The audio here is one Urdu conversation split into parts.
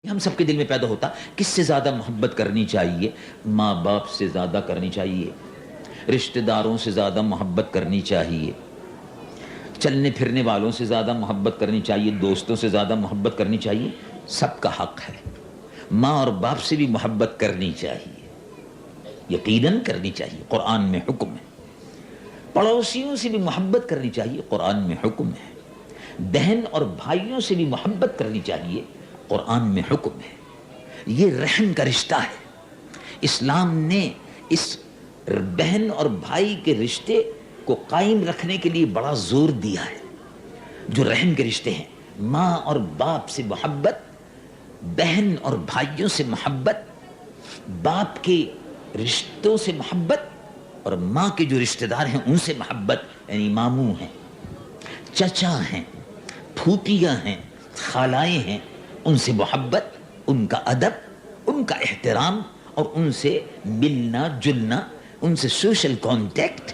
ہم سب کے دل میں پیدا ہوتا کس سے زیادہ محبت کرنی چاہیے؟ ماں باپ سے زیادہ کرنی چاہیے، رشتہ داروں سے زیادہ محبت کرنی چاہیے، چلنے پھرنے والوں سے زیادہ محبت کرنی چاہیے، دوستوں سے زیادہ محبت کرنی چاہیے۔ سب کا حق ہے۔ ماں اور باپ سے بھی محبت کرنی چاہیے، یقیناً کرنی چاہیے، قرآن میں حکم ہے۔ پڑوسیوں سے بھی محبت کرنی چاہیے، قرآن میں حکم ہے۔ بہن اور بھائیوں سے بھی محبت کرنی چاہیے، قرآن میں حکم ہے۔ یہ رحم کا رشتہ ہے۔ اسلام نے اس بہن اور بھائی کے رشتے کو قائم رکھنے کے لیے بڑا زور دیا ہے۔ جو رحم کے رشتے ہیں، ماں اور باپ سے محبت، بہن اور بھائیوں سے محبت، باپ کے رشتوں سے محبت اور ماں کے جو رشتہ دار ہیں ان سے محبت، یعنی ماموں ہیں، چچا ہیں، پھوپھیاں ہیں، خالائیں ہیں، ان سے محبت، ان کا ادب، ان کا احترام اور ان سے ملنا جلنا، ان سے سوشل کانٹیکٹ،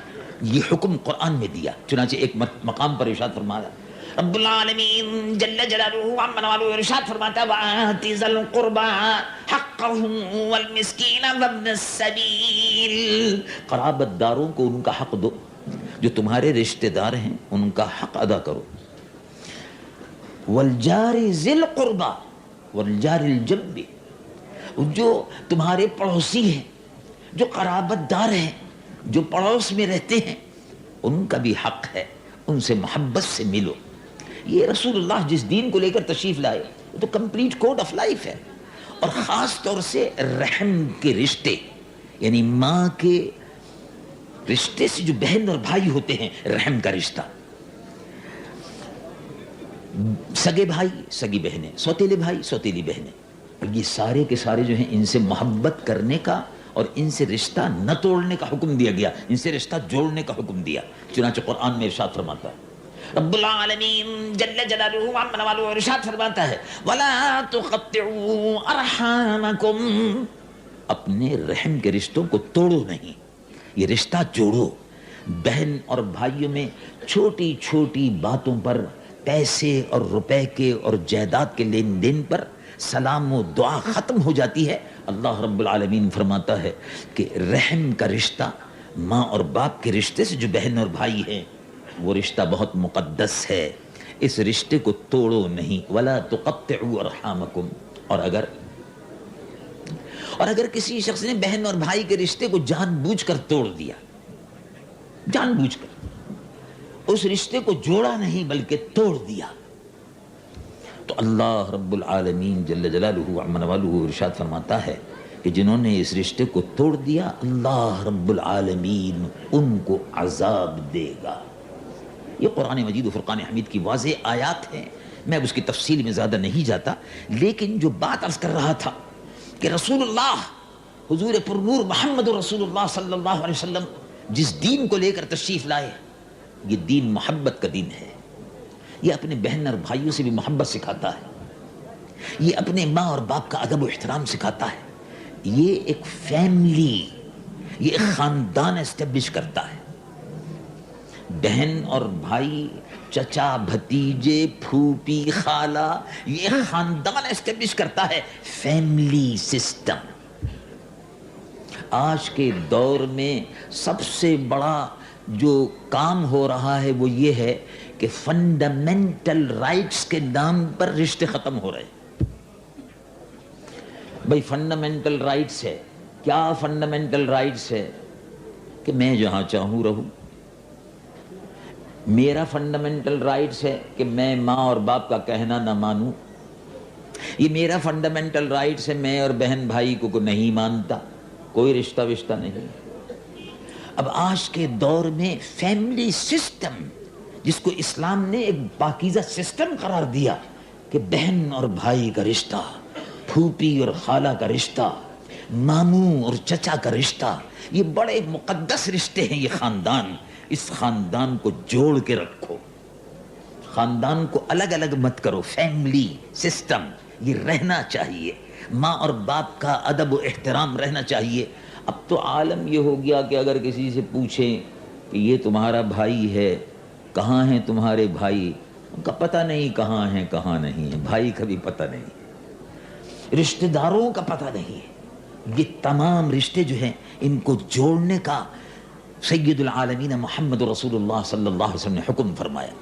یہ حکم قرآن میں دیا۔ چنانچہ ایک مقام پر ارشاد فرمایا، رب العالمین جل جلالہ عما نوالہ ارشاد فرماتا ہے وَآتِ ذَا الْقُرْبَى حَقَّهُ وَالْمِسْكِينَ وَابْنَ السَّبِيلِ، قرابت داروں کو ان کا حق دو، جو تمہارے رشتہ دار ہیں ان کا حق ادا کرو۔ وَالْجَارِ ذِي الْقُرْبَى وَالْجَارِ الْجَنْبِ، جو تمہارے پڑوسی ہیں، جو قرابت دار ہیں، جو پڑوس میں رہتے ہیں، ان کا بھی حق ہے، ان سے محبت سے ملو۔ یہ رسول اللہ جس دین کو لے کر تشریف لائے وہ تو کمپلیٹ کوڈ آف لائف ہے، اور خاص طور سے رحم کے رشتے، یعنی ماں کے رشتے سے جو بہن اور بھائی ہوتے ہیں، رحم کا رشتہ، سگے بھائی سگی بہنیں، سوتیلے بھائی سوتیلی بہنیں، اور یہ سارے کے سارے جو ہیں ان سے محبت کرنے کا اور ان سے رشتہ نہ توڑنے کا حکم دیا گیا، ان سے رشتہ جوڑنے کا حکم دیا۔ چنانچہ قرآن میں ارشاد فرماتا ہے، رب العالمین جل جلالہ عما نوالہ ارشاد فرماتا ہے وَلَا تُقَطِّعُوا أَرْحَامَكُمْ، اپنے رحم کے رشتوں کو توڑو نہیں، یہ رشتہ جوڑو۔ بہن اور بھائیوں میں چھوٹی چھوٹی باتوں پر، پیسے اور روپے کے اور جائیداد کے لین دین پر سلام و دعا ختم ہو جاتی ہے۔ اللہ رب العالمین فرماتا ہے کہ رحم کا رشتہ، ماں اور باپ کے رشتے سے جو بہن اور بھائی ہیں، وہ رشتہ بہت مقدس ہے، اس رشتے کو توڑو نہیں۔ وَلَا تُقَطِّعُوا أَرْحَامَكُمْ، اور اگر کسی شخص نے بہن اور بھائی کے رشتے کو جان بوجھ کر توڑ دیا، جان بوجھ کر اس رشتے کو جوڑا نہیں بلکہ توڑ دیا، تو اللہ رب العالمین جل جلالہ عما نوالہ ارشاد فرماتا ہے کہ جنہوں نے اس رشتے کو توڑ دیا، اللہ رب العالمین ان کو عذاب دے گا۔ یہ قرآن مجید و فرقان حمید کی واضح آیات ہیں، میں اب اس کی تفصیل میں زیادہ نہیں جاتا، لیکن جو بات عرض کر رہا تھا کہ رسول اللہ حضور پر نور محمد رسول اللہ صلی اللہ علیہ وسلم جس دین کو لے کر تشریف لائے، یہ دین محبت کا دین ہے۔ یہ اپنے بہن اور بھائیوں سے بھی محبت سکھاتا ہے، یہ اپنے ماں اور باپ کا ادب و احترام سکھاتا ہے، یہ ایک فیملی، یہ ایک خاندان اسٹیبلش کرتا ہے۔ بہن اور بھائی، چچا بھتیجے، پھوپھی خالہ، یہ ایک خاندان اسٹیبلش کرتا ہے، فیملی سسٹم۔ آج کے دور میں سب سے بڑا جو کام ہو رہا ہے وہ یہ ہے کہ فنڈامنٹل رائٹس کے نام پر رشتے ختم ہو رہے ہیں۔ بھائی فنڈامنٹل رائٹس ہے کیا؟ فنڈامنٹل رائٹس ہے کہ میں جہاں چاہوں رہوں، میرا فنڈامنٹل رائٹس ہے کہ میں ماں اور باپ کا کہنا نہ مانوں، یہ میرا فنڈامنٹل رائٹس ہے میں اور بہن بھائی کو نہیں مانتا، کوئی رشتہ وشتہ نہیں۔ اب آج کے دور میں فیملی سسٹم، جس کو اسلام نے ایک پاکیزہ سسٹم قرار دیا کہ بہن اور بھائی کا رشتہ، پھوپھی اور خالہ کا رشتہ، ماموں اور چچا کا رشتہ، یہ بڑے مقدس رشتے ہیں۔ یہ خاندان، اس خاندان کو جوڑ کے رکھو، خاندان کو الگ الگ مت کرو، فیملی سسٹم یہ رہنا چاہیے، ماں اور باپ کا ادب و احترام رہنا چاہیے۔ اب تو عالم یہ ہو گیا کہ اگر کسی سے پوچھیں کہ یہ تمہارا بھائی ہے، کہاں ہیں تمہارے بھائی، ان کا پتہ نہیں کہاں ہیں کہاں نہیں ہیں، بھائی کا بھی پتہ نہیں۔ رشتہ داروں کا پتہ نہیں ہے. یہ تمام رشتے جو ہیں ان کو جوڑنے کا سید العالمین محمد رسول اللہ صلی اللہ علیہ وسلم نے حکم فرمایا.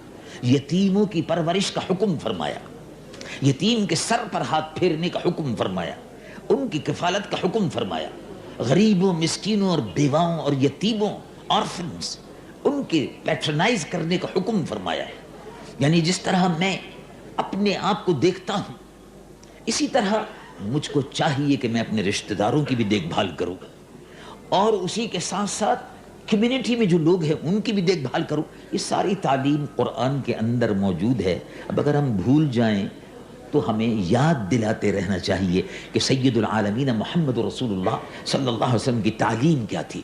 یتیموں کی پرورش کا حکم فرمایا, یتیم کے سر پر ہاتھ پھیرنے کا حکم فرمایا, ان کی کفالت کا حکم فرمایا, غریبوں, مسکینوں اور بیواؤں اور یتیموں, آرفنز, ان کے پیٹرنائز کرنے کا حکم فرمایا ہے. یعنی جس طرح میں اپنے آپ کو دیکھتا ہوں اسی طرح مجھ کو چاہیے کہ میں اپنے رشتہ داروں کی بھی دیکھ بھال کروں, اور اسی کے ساتھ ساتھ کمیونٹی میں جو لوگ ہیں ان کی بھی دیکھ بھال کروں. یہ ساری تعلیم قرآن کے اندر موجود ہے. اب اگر ہم بھول جائیں تو ہمیں یاد دلاتے رہنا چاہیے کہ سید العالمین محمد رسول اللہ صلی اللہ علیہ وسلم کی تعلیم کیا تھی.